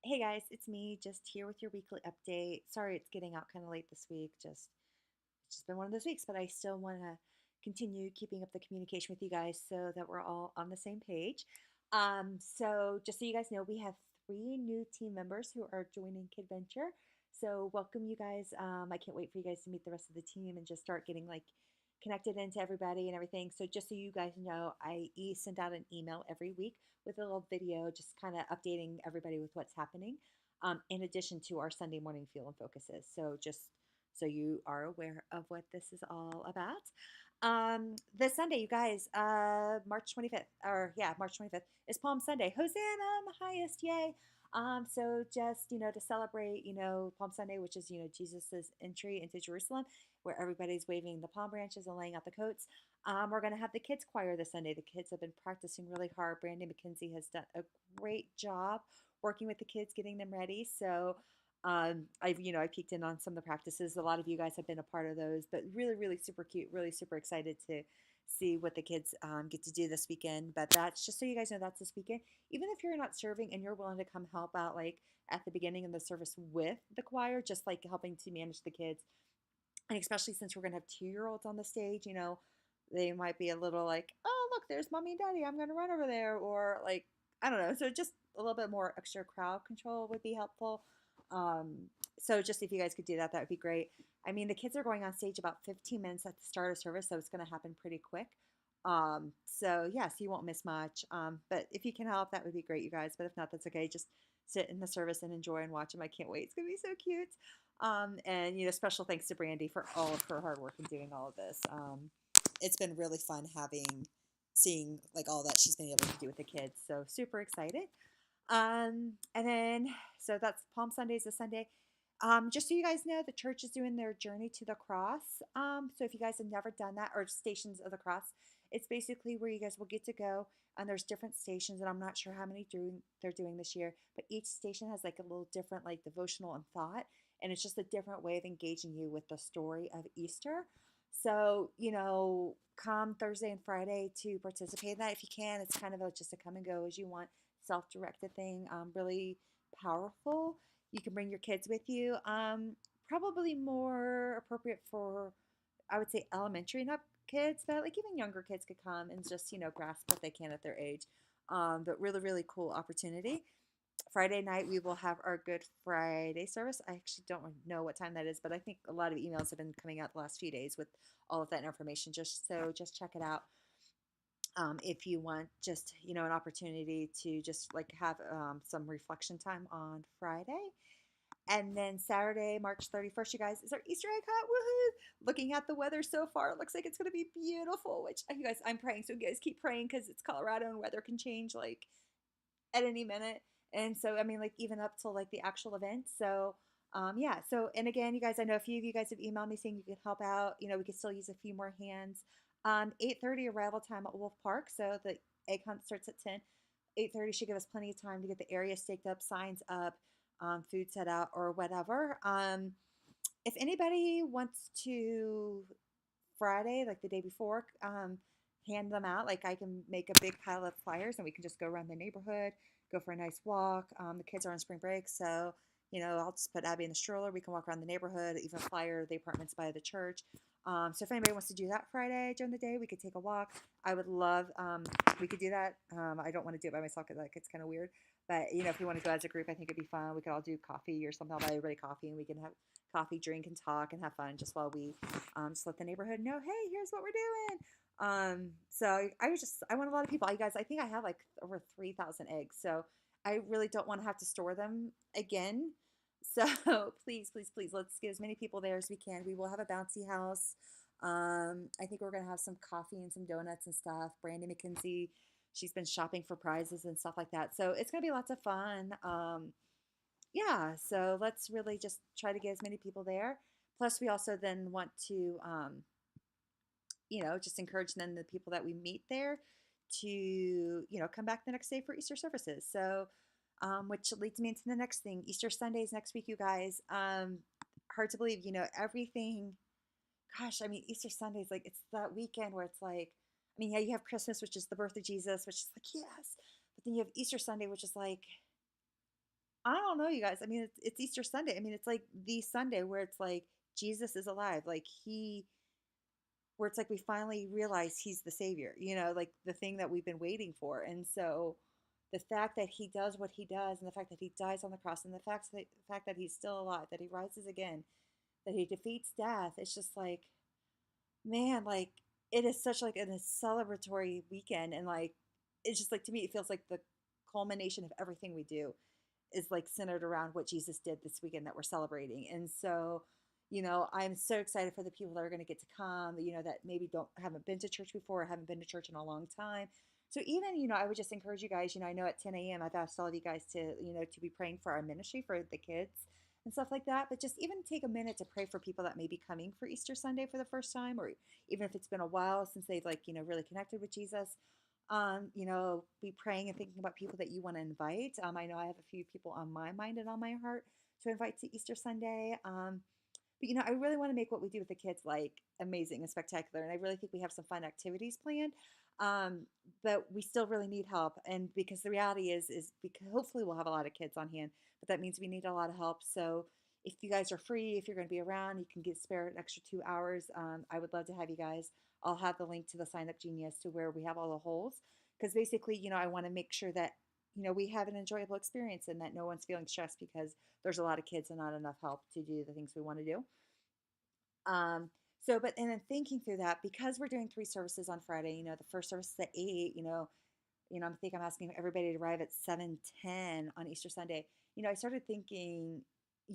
Hey guys, it's me just here with your weekly update. Sorry it's getting out kind of late this week. It's just been one of those weeks, but I still want to continue keeping up the communication with you guys so that we're all on the same page. So just so you guys know, we have three new team members who are joining KidVenture. So welcome you guys. I can't wait for you guys to meet the rest of the team and just start getting like connected into everybody and everything. So just so you guys know, send out an email every week with a little video, just kind of updating everybody with what's happening. In addition to our Sunday morning feel and focuses. So just so you are aware of what this is all about. This Sunday, you guys, March 25th, or yeah, March 25th is Palm Sunday. Hosanna on the highest, yay! So just to celebrate, Palm Sunday, which is Jesus's entry into Jerusalem, where everybody's waving the palm branches and laying out the coats. We're gonna have the kids choir this Sunday. The kids have been practicing really hard. Brandy McKenzie has done a great job working with the kids, getting them ready. So I peeked in on some of the practices. A lot of you guys have been a part of those, but really, really super cute. Really super excited to see what the kids get to do this weekend. But that's just so you guys know that's this weekend. Even if you're not serving and you're willing to come help out, like at the beginning of the service with the choir, just like helping to manage the kids, and especially since we're gonna have 2-year-olds on the stage, they might be a little like, oh look, there's mommy and daddy, I'm gonna run over there, or like I don't know. So just a little bit more extra crowd control would be helpful. So just if you guys could do that, that would be great. I mean, the kids are going on stage about 15 minutes at the start of service, so it's going to happen pretty quick. So yeah, so you won't miss much. But if you can help, that would be great, you guys. But if not, that's okay. Just sit in the service and enjoy and watch them. I can't wait. It's gonna be so cute. And special thanks to Brandy for all of her hard work in doing all of this. It's been really fun seeing like all that she's been able to do with the kids. So super excited. And then so that's Palm Sunday is this Sunday. Just so you guys know, the church is doing their Journey to the Cross. So if you guys have never done that, or Stations of the Cross, it's basically where you guys will get to go, and there's different stations, and I'm not sure how many they're doing this year, but each station has like a little different like devotional and thought, and it's just a different way of engaging you with the story of Easter. So come Thursday and Friday to participate in that if you can. It's kind of just a come and go as you want, self-directed thing. Really powerful. You can bring your kids with you. Probably more appropriate for, I would say, elementary and up kids, but like even younger kids could come and just grasp what they can at their age. But really, really cool opportunity. Friday night we will have our Good Friday service. I actually don't know what time that is, but I think a lot of emails have been coming out the last few days with all of that information. Just check it out. If you want just an opportunity to just like have some reflection time on Friday. And then Saturday, March 31st, you guys, is our Easter egg hunt. Woohoo! Looking at the weather so far, it looks like it's going to be beautiful, which you guys, I'm praying. So you guys keep praying because it's Colorado and weather can change like at any minute. And so, I mean, like even up till like the actual event. So, yeah. So, and again, you guys, I know a few of you guys have emailed me saying you could help out. We could still use a few more hands. 8:30 arrival time at Wolf Park. So the egg hunt starts at 10. 8:30 should give us plenty of time to get the area staked up, signs up, food set out, or whatever. If anybody wants to Friday, like the day before, hand them out. Like I can make a big pile of flyers and we can just go around the neighborhood, go for a nice walk. The kids are on spring break, so I'll just put Abby in the stroller. We can walk around the neighborhood, even flyer the apartments by the church. So if anybody wants to do that Friday during the day, we could take a walk. I would love, we could do that. I don't want to do it by myself because like, it's kind of weird. But if we want to go as a group, I think it'd be fun. We could all do coffee or something. I'll buy everybody coffee and we can have coffee, drink, and talk and have fun just while we just let the neighborhood know, hey, here's what we're doing. So I want a lot of people. You guys, I think I have like over 3,000 eggs. So I really don't want to have to store them again. So please, please, please, let's get as many people there as we can. We will have a bouncy house. I think we're going to have some coffee and some donuts and stuff. Brandy McKenzie, she's been shopping for prizes and stuff like that. So it's going to be lots of fun. Yeah, so let's really just try to get as many people there. Plus, we also then want to, just encourage then the people that we meet there to, come back the next day for Easter services. So, which leads me into the next thing. Easter Sundays next week, you guys. Hard to believe, everything. Gosh, I mean, Easter Sundays, like it's that weekend where it's like, I mean, yeah, you have Christmas, which is the birth of Jesus, which is like, yes. But then you have Easter Sunday, which is like, I don't know, you guys. I mean, it's Easter Sunday. I mean, it's like the Sunday where it's like Jesus is alive. Like where it's like we finally realize he's the savior, like the thing that we've been waiting for. And so the fact that he does what he does, and the fact that he dies on the cross, and the fact that he's still alive, that he rises again, that he defeats death, it's just like, man, like it is such like a celebratory weekend. And like it's just like, to me, it feels like the culmination of everything we do is like centered around what Jesus did this weekend that we're celebrating. And so, I'm so excited for the people that are going to get to come, that maybe don't haven't been to church before, or haven't been to church in a long time. So even, I would just encourage you guys, I know at 10 a.m. I've asked all of you guys to, to be praying for our ministry for the kids and stuff like that. But just even take a minute to pray for people that may be coming for Easter Sunday for the first time, or even if it's been a while since they've like, really connected with Jesus. Be praying and thinking about people that you want to invite. I know I have a few people on my mind and on my heart to invite to Easter Sunday. But I really want to make what we do with the kids like amazing and spectacular, and I really think we have some fun activities planned. Um, but we still really need help, and because the reality is because hopefully we'll have a lot of kids on hand, but that means we need a lot of help. So if you guys are free, if you're going to be around, you can get spare an extra 2 hours. I would love to have you guys. I'll have the link to the Sign Up Genius to where we have all the holes, because basically, I want to make sure that we have an enjoyable experience and that no one's feeling stressed because there's a lot of kids and not enough help to do the things we want to do. Um, but and then thinking through that, because we're doing 3 services on Friday, the first service is at 8, I'm asking everybody to arrive at 7:10 on Easter Sunday. I started thinking,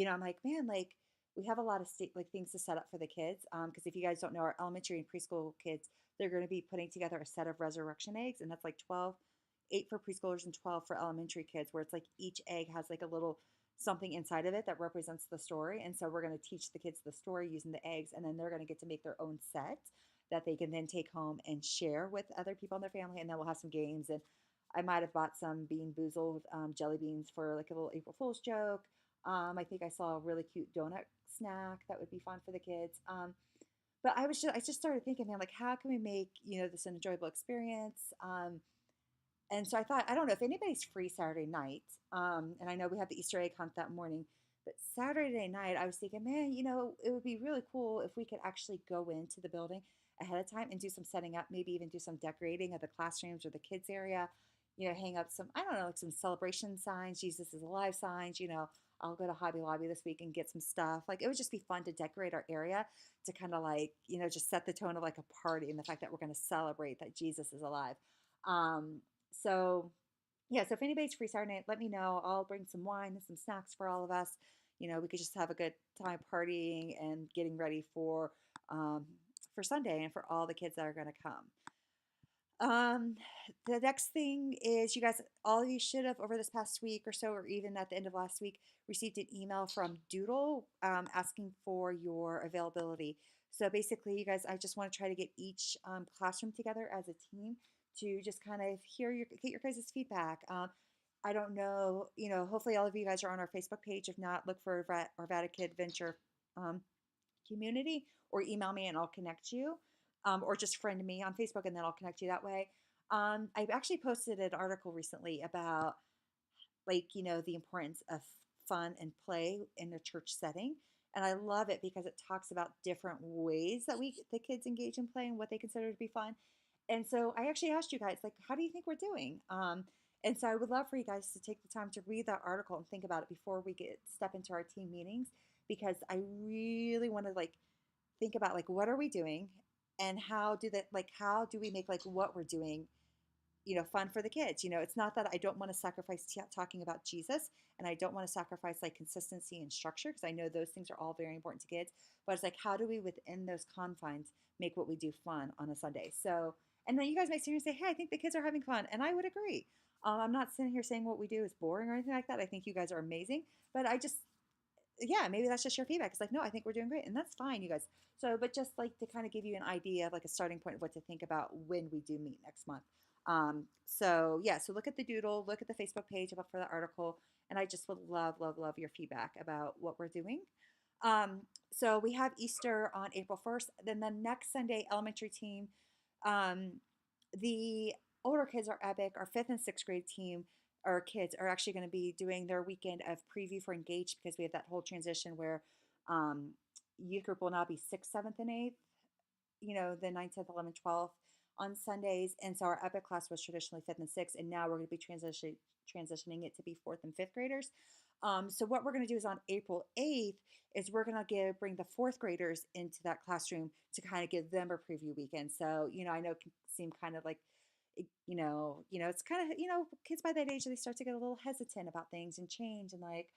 I'm like, man, like we have a lot of like things to set up for the kids. Because if you guys don't know, our elementary and preschool kids, they're going to be putting together a set of resurrection eggs, and that's like 12, 8 for preschoolers and 12 for elementary kids, where it's like each egg has like a little something inside of it that represents the story. And so we're going to teach the kids the story using the eggs, and then they're going to get to make their own set that they can then take home and share with other people in their family. And then we'll have some games, and I might have bought some Bean Boozled jelly beans for like a little April Fool's joke. I think I saw a really cute donut snack that would be fun for the kids. But I just started thinking, man, like how can we make this an enjoyable experience? And so I thought, I don't know if anybody's free Saturday night. And I know we have the Easter egg hunt that morning, but Saturday night, I was thinking, man, it would be really cool if we could actually go into the building ahead of time and do some setting up, maybe even do some decorating of the classrooms or the kids area, hang up some, I don't know, like some celebration signs, Jesus is alive signs, I'll go to Hobby Lobby this week and get some stuff. Like it would just be fun to decorate our area to kind of like, just set the tone of like a party and the fact that we're going to celebrate that Jesus is alive. Um, so yeah, so if anybody's free Saturday night, let me know. I'll bring some wine and some snacks for all of us. We could just have a good time partying and getting ready for Sunday and for all the kids that are going to come. Um, the next thing is, you guys, all of you should have over this past week or so, or even at the end of last week, received an email from Doodle asking for your availability. So basically, you guys, I just want to try to get each classroom together as a team to just kind of get your guys' feedback. I don't know, hopefully all of you guys are on our Facebook page. If not, look for Arvada KidVenture um, community, or email me and I'll connect you, or just friend me on Facebook and then I'll connect you that way. I actually posted an article recently about like, the importance of fun and play in a church setting. And I love it because it talks about different ways that the kids engage in play and what they consider to be fun. And so I actually asked you guys, like, how do you think we're doing? And so I would love for you guys to take the time to read that article and think about it before we step into our team meetings, because I really want to like think about like what are we doing, and how do we make like what we're doing fun for the kids. It's not that I don't want to sacrifice talking about Jesus, and I don't want to sacrifice like consistency and structure, because I know those things are all very important to kids. But it's like, how do we within those confines make what we do fun on a Sunday? So, and then you guys might sit here and say, hey, I think the kids are having fun, and I would agree. I'm not sitting here saying what we do is boring or anything like that. I think you guys are amazing, but yeah, maybe that's just your feedback. It's like, no, I think we're doing great, and that's fine, you guys. So, but just like to kind of give you an idea of like a starting point of what to think about when we do meet next month. So yeah, so look at the doodle, look at the Facebook page about for the article, and I just would love, love, love your feedback about what we're doing. Um, so we have Easter on April 1st. Then the next Sunday, elementary team, um, the older kids are epic. Our 5th and 6th grade team, our kids are actually going to be doing their weekend of preview for Engage because we have that whole transition where um, youth group will now be 6th, 7th, and 8th, the 9th, 10th, 11th, 12th on Sundays. And so our Epic class was traditionally 5th and 6th, and now we're going to be transitioning it to be 4th and 5th graders. So what we're going to do is on April 8th is we're going to bring the 4th graders into that classroom to kind of give them a preview weekend. So, I know it can seem kind of like, it's kind of, kids by that age, they start to get a little hesitant about things and change and like,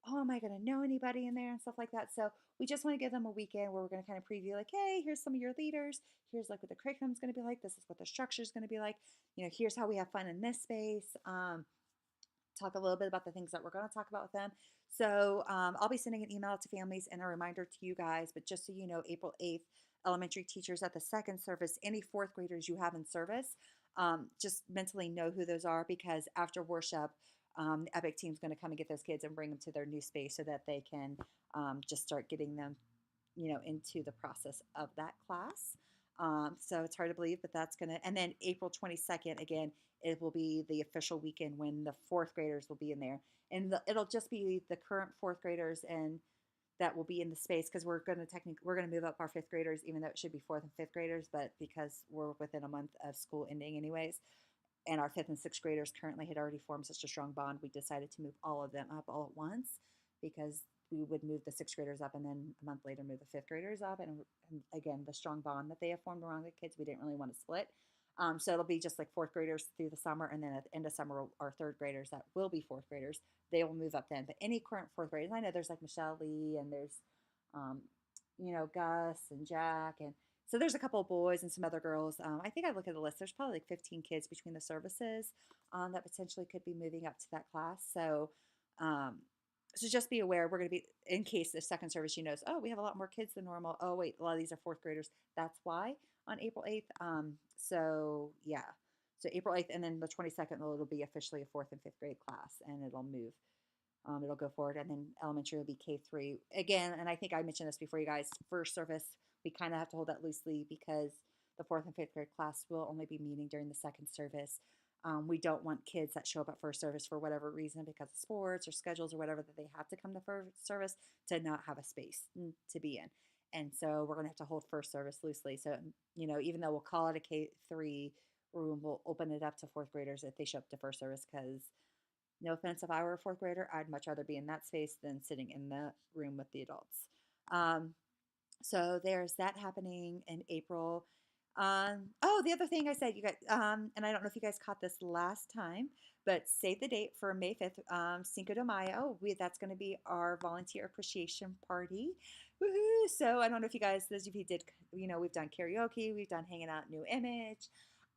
oh, am I going to know anybody in there and stuff like that. So we just want to give them a weekend where we're going to kind of preview like, hey, here's some of your leaders. Here's like what the curriculum is going to be like. This is what the structure is going to be like. Here's how we have fun in this space. Talk a little bit about the things that we're going to talk about with them. So I'll be sending an email to families and a reminder to you guys. But just so you know, April 8th, elementary teachers at the second service, any 4th graders you have in service, just mentally know who those are because after worship, the Epic team's going to come and get those kids and bring them to their new space so that they can just start getting them, into the process of that class. So it's hard to believe, but that's going to, and then April 22nd, again, it will be the official weekend when the 4th graders will be in there. And it'll just be the current 4th graders and that will be in the space because we're going to move up our 5th graders, even though it should be 4th and 5th graders, but because we're within a month of school ending anyways, and our 5th and 6th graders currently had already formed such a strong bond, we decided to move all of them up all at once because we would move the 6th graders up and then a month later move the 5th graders up. And again, the strong bond that they have formed around the kids, we didn't really want to split. So it'll be just like 4th graders through the summer, and then at the end of summer, our 3rd graders that will be 4th graders, they will move up then. But any current 4th graders, I know there's like Michelle Lee and there's, um, Gus and Jack, and so there's a couple of boys and some other girls. I think I look at the list. There's probably like 15 kids between the services that potentially could be moving up to that class. Um, so just be aware. We're going to be in case the second service, oh, we have a lot more kids than normal. Oh, wait, a lot of these are 4th graders. That's why on April 8th. So yeah, so April 8th, and then the 22nd, it'll be officially a 4th and 5th grade class, and it'll move. It'll go forward, and then elementary will be K3 again. And I think I mentioned this before, you guys. First service, we kind of have to hold that loosely because the 4th and 5th grade class will only be meeting during the second service. We don't want kids that show up at first service for whatever reason, because of sports or schedules or whatever, that they have to come to first service to not have a space to be in. And so we're going to have to hold first service loosely. So, even though we'll call it a K3 room, we'll open it up to 4th graders if they show up to first service because no offense, if I were a 4th grader, I'd much rather be in that space than sitting in the room with the adults. Um, so there's that happening in April. Oh, the other thing I said, you guys, and I don't know if you guys caught this last time, but save the date for May 5th, Cinco de Mayo. That's going to be our volunteer appreciation party. Woohoo! So I don't know if you guys, those of you did, we've done karaoke, we've done hanging out New Image.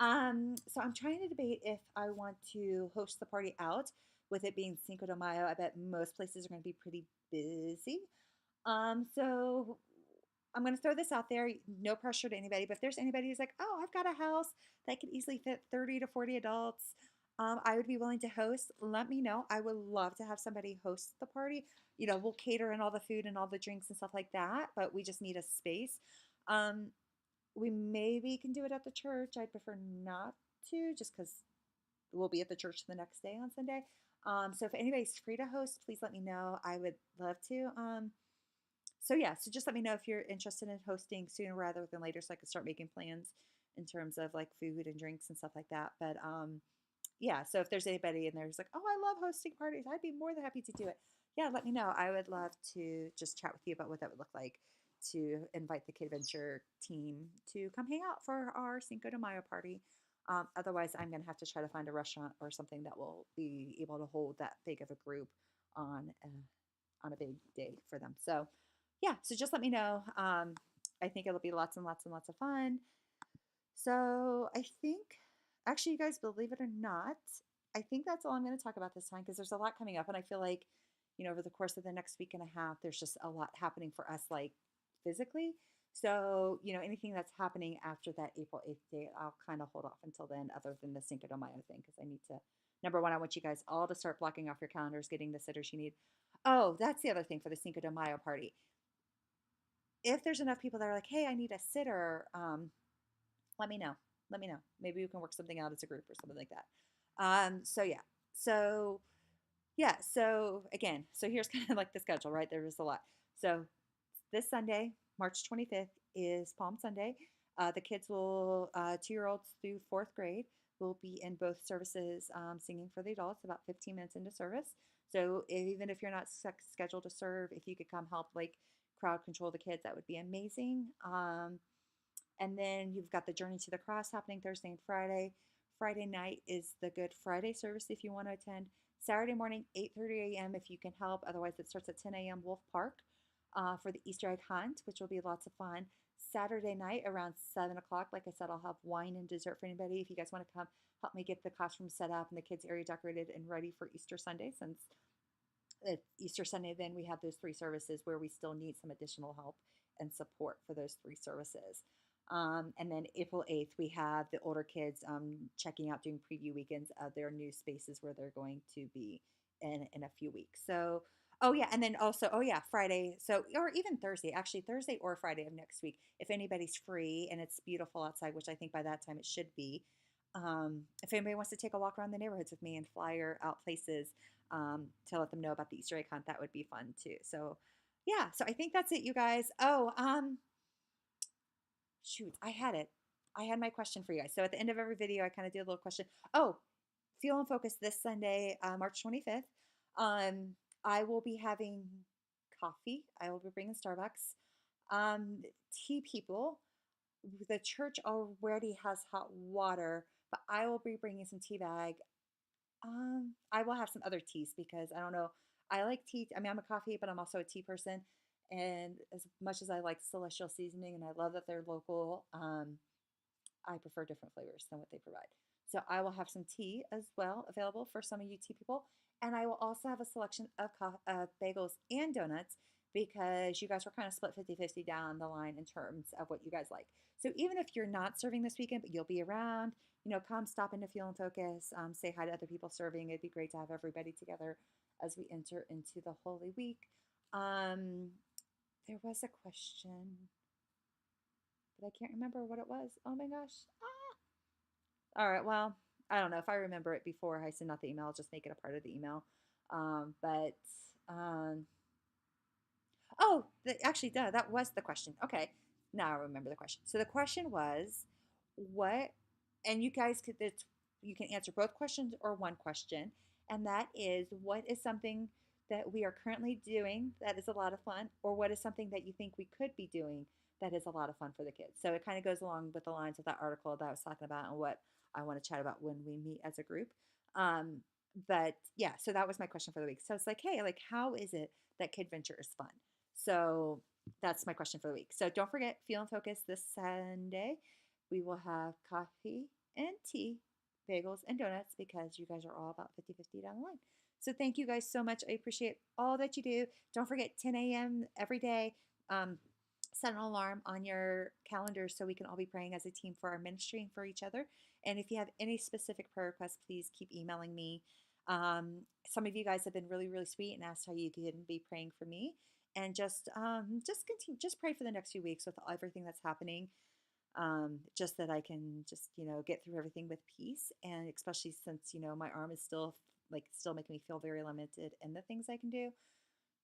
So I'm trying to debate if I want to host the party out with it being Cinco de Mayo. I bet most places are going to be pretty busy. So I'm going to throw this out there. No pressure to anybody, but if there's anybody who's like, oh, I've got a house that could easily fit 30 to 40 adults, I would be willing to host. Let me know. I would love to have somebody host the party. We'll cater in all the food and all the drinks and stuff like that, but we just need a space. We maybe can do it at the church. I'd prefer not to, just because we'll be at the church the next day on Sunday. So if anybody's free to host, please let me know. I would love to. So yeah, so just let me know if you're interested in hosting sooner rather than later, so I can start making plans in terms of like food and drinks and stuff like that. But yeah, so if there's anybody in there who's like, oh, I love hosting parties, I'd be more than happy to do it. Yeah, let me know. I would love to just chat with you about what that would look like to invite the KidVenture team to come hang out for our Cinco de Mayo party. Otherwise, I'm going to have to try to find a restaurant or something that will be able to hold that big of a group on a big day for them. So yeah, so just let me know. I think it'll be lots and lots and lots of fun. So I think, actually, you guys, believe it or not, I think that's all I'm going to talk about this time because there's a lot coming up, and I feel like, over the course of the next week and a half, there's just a lot happening for us, like physically. So, anything that's happening after that April 8th date, I'll kind of hold off until then, other than the Cinco de Mayo thing, because I need to, number one, I want you guys all to start blocking off your calendars, getting the sitters you need. Oh, that's the other thing for the Cinco de Mayo party. If there's enough people that are like, hey, I need a sitter, let me know. Let me know. Maybe we can work something out as a group or something like that. So yeah. So yeah, so again, so here's kind of like the schedule, right? There was a lot. So this Sunday, March 25th, is Palm Sunday. The kids will, 2-year-olds through fourth grade, will be in both services singing for the adults about 15 minutes into service. So even if you're not scheduled to serve, if you could come help like crowd control the kids, that would be amazing. And then you've got the Journey to the Cross happening Thursday and Friday. Friday night is the Good Friday service if you want to attend. Saturday morning, 8:30 a.m. if you can help. Otherwise, it starts at 10 a.m. Wolf Park for the Easter egg hunt, which will be lots of fun. Saturday night around 7 o'clock, like I said, I'll have wine and dessert for anybody. If you guys want to come help me get the classroom set up and the kids' area decorated and ready for Easter Sunday, since Easter Sunday, then we have those three services where we still need some additional help and support for those three services. And then April 8th, we have the older kids checking out, doing preview weekends of their new spaces where they're going to be in a few weeks. So, oh yeah, and then also, oh yeah, Friday. So, or even Thursday, actually, Thursday or Friday of next week, if anybody's free and it's beautiful outside, which I think by that time it should be. If anybody wants to take a walk around the neighborhoods with me and flyer out places to let them know about the Easter egg hunt, that would be fun too. So, yeah, so I think that's it, you guys. Oh, shoot, I had it. I had my question for you guys. So at the end of every video, I kind of do a little question. Oh, Feel and Focus this Sunday, March 25th. Um, I will be having coffee. I will be bringing Starbucks. Um, Tea people. The church already has hot water, but I will be bringing some tea bag. I will have some other teas because I don't know. I like tea. I mean, I'm a coffee, but I'm also a tea person. And as much as I like Celestial Seasoning and I love that they're local, I prefer different flavors than what they provide. So I will have some tea as well available for some of you tea people. And I will also have a selection of bagels and donuts because you guys were kind of split 50-50 down the line in terms of what you guys like. So even if you're not serving this weekend, but you'll be around, come stop into Feel and Focus, say hi to other people serving. It'd be great to have everybody together as we enter into the Holy Week. Um, there was a question, but I can't remember what it was. Oh my gosh. All right. Well, I don't know if I remember it before I send out the email. I'll just make it a part of the email. But oh, actually, duh, that was the question. Okay, now I remember the question. So the question was, what? And you guys could you can answer both questions or one question, and that is, what is something that we are currently doing that is a lot of fun, or what is something that you think we could be doing that is a lot of fun for the kids? So it kind of goes along with the lines of that article that I was talking about and what I want to chat about when we meet as a group. Um, but yeah, so that was my question for the week. So it's like, hey, like, how is it that KidVenture is fun? So that's my question for the week. So don't forget, Feel and Focus this Sunday. We will have coffee and tea, bagels and donuts because you guys are all about 50-50 down the line. So thank you guys so much. I appreciate all that you do. Don't forget 10 a.m. every day. Set an alarm on your calendar so we can all be praying as a team for our ministry and for each other. And if you have any specific prayer requests, please keep emailing me. Some of you guys have been really, really sweet and asked how you can be praying for me, and just continue, just pray for the next few weeks with everything that's happening. Just that I can just get through everything with peace, and especially since my arm is still making me feel very limited in the things I can do.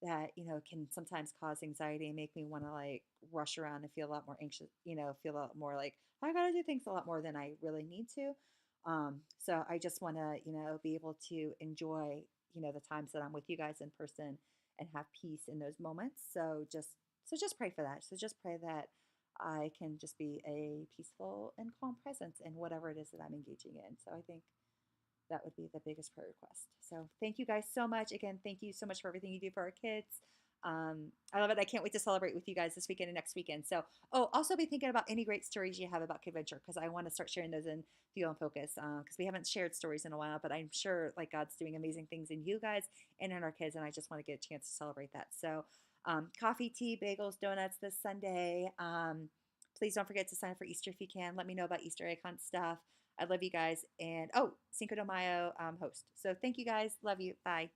That can sometimes cause anxiety and make me want to like rush around and feel a lot more anxious. Feel a lot more like I gotta do things a lot more than I really need to. So I just want to be able to enjoy the times that I'm with you guys in person and have peace in those moments. So just pray for that. So just pray that I can just be a peaceful and calm presence in whatever it is that I'm engaging in. So I think that would be the biggest prayer request. So thank you guys so much. Again, thank you so much for everything you do for our kids. I love it. I can't wait to celebrate with you guys this weekend and next weekend. So, also be thinking about any great stories you have about KidVenture, because I want to start sharing those in Feel and Focus, because we haven't shared stories in a while, but I'm sure like God's doing amazing things in you guys and in our kids, and I just want to get a chance to celebrate that. So, coffee, tea, bagels, donuts this Sunday. Please don't forget to sign up for Easter if you can. Let me know about Easter egg hunt stuff. I love you guys. And Cinco de Mayo host. So thank you guys. Love you. Bye.